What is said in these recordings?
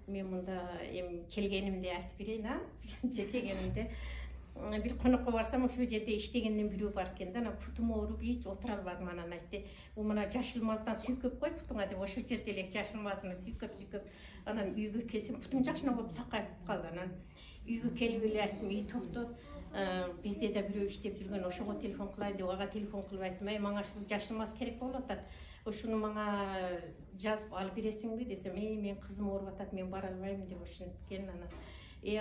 мен мында келгенимди айтып берейин, чекегенимде. Bir konukka barsam şu жерде иштегенден бирөө бар экен да, путум ооруп эч отура албадым. Анан айтты, мына жашылмаздан сүйкөп кой путуңа деп, ошол жерде эле жашылмазын сүйкөп, анан үйгө келсем путум жакшына болуп сакайып калды. Анан үйгө келип эле айттым, үй токту, бизде да бирөө иштеп жүргөн, ошого телефон кылайын деп, ага телефон кылып айттым, мага ушул жашылмаз керек болуп атат. Ошуну мага жазып алып бересиңби десем, мен кызым ооруп атат, мен бара албайм деп ошенткен. Анан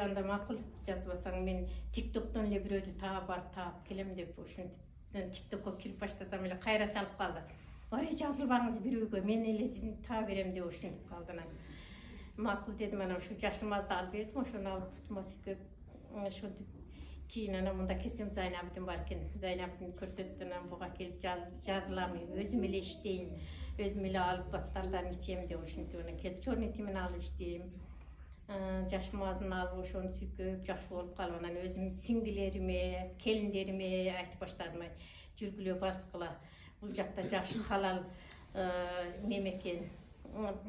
анда макул, жазбасаң мен TikTok'тон эле бирөөдү барып таап келем деп ошентип TikTok'ко кирип баштасам эле кайра чалып калды. Ой, жазылбаңыз бирөөгө, мен эле таа берем деп ошентип калды. Анан макул дедим, анан ушу жашылмазды алып бердим, ошону алып путума сүйкөп ошентип кийин анан мында келсем Зайнабдин бар экен. Зайнабдин көрсөттү, анан буга келип жазылам, өзүм эле иштейм, өзүм эле алып баттардан ичем деп ошентип анан келип чорный тимин алып иштейм. Жашылмазын алып ошону сүйкөп жакшы болуп калып, анан өзүмдүн сиңдилериме, келиндериме айтып баштадым, жүргүлө барскыла, бул жакта жакшы халал неме экен,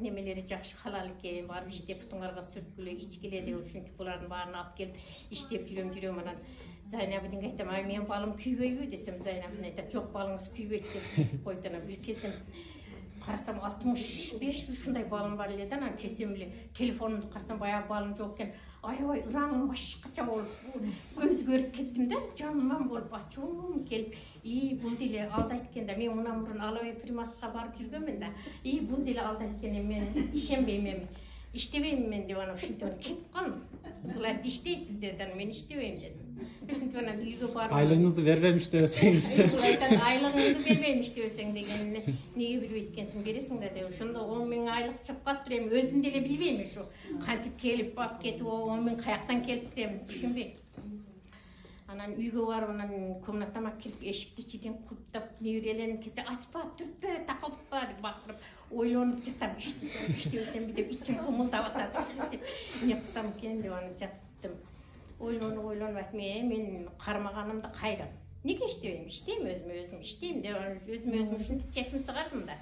немелери жакшы халал экен, барып иштеп путуңарга сүрткүлө, ичкиле деп ошентип булардын баарын алып келип иштеп жүрөм. Анан Зайнабдинге айтам, менин балым күйбөйбү десем, Зайнабдин айтат, жок, балыңыз күйбөйт деп ошентип койду. Анан бир кезден карасам 65 ушундай балым бар эле да, анан келсем эле телефонумду карасам баягы балым жок экен. Аябай ыраңым башкача болуп өзгөрүп кеттим да, жаман болуп ачуум келип, бул деле алдайт экен да, мен мындан мурун алабай примаска барып жүргөнмүн да, бул деле алдайт экен, мен ишенбейм, иштебейм мен деп анан ушинтип кетип калдым. Булар иштейсиз деди, анан мен иштебейм дедим. Ушинтип анан үйгө барып айлыгыңызды бербейм иштебесеңиз. Айлыгыңды бербейм иштебесең дегенине, неге билбей эткенсиң, бересиң да деп. Ошондо 10 000 айлык чыгып калыптыр, эми өзүм деле билбейм ушу. Кантип келип алып кетип, 10 000 каяктан келиптир, эми түшүнбейм. Анан үйгө барып, анан комнатама кирип, эшикти ичиден куттап, неберелерим келсе, ачпа, түртпө, такылтпа деп бакырып, ойлонуп жатам, иштебесемби деп, ичим кумулдап атат деп, эмне кылсам экен деп анан жаттым. Ойлонуп айттым, мен кармаганымды кайрам. Неге иштебейм? Иштейм, өзүм иштейм деп, өзүм ушинтип чечим чыгардым да.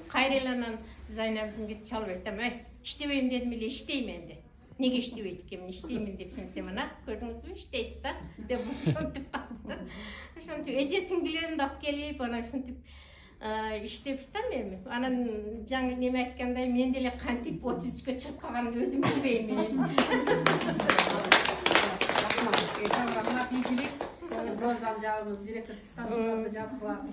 Кайра эле анан Зайнабдинге чалып айтам, иштебейм дедим эле, иштейм энди. Неге иштебейт экенмин, иштеймин деп түшүнсөм, ана көрдүңүзбү, иштейсиз да деп ошентип калды. Ошентип эже сиңдилеримди алып келип, анан ушинтип иштеп штам эми. Анан жаңы неме айткандай, мен деле кантип 33-кө чыгып калганымды өзүм билбейм. Бронзаны жабыңыз, директорский станцияны жабып калам.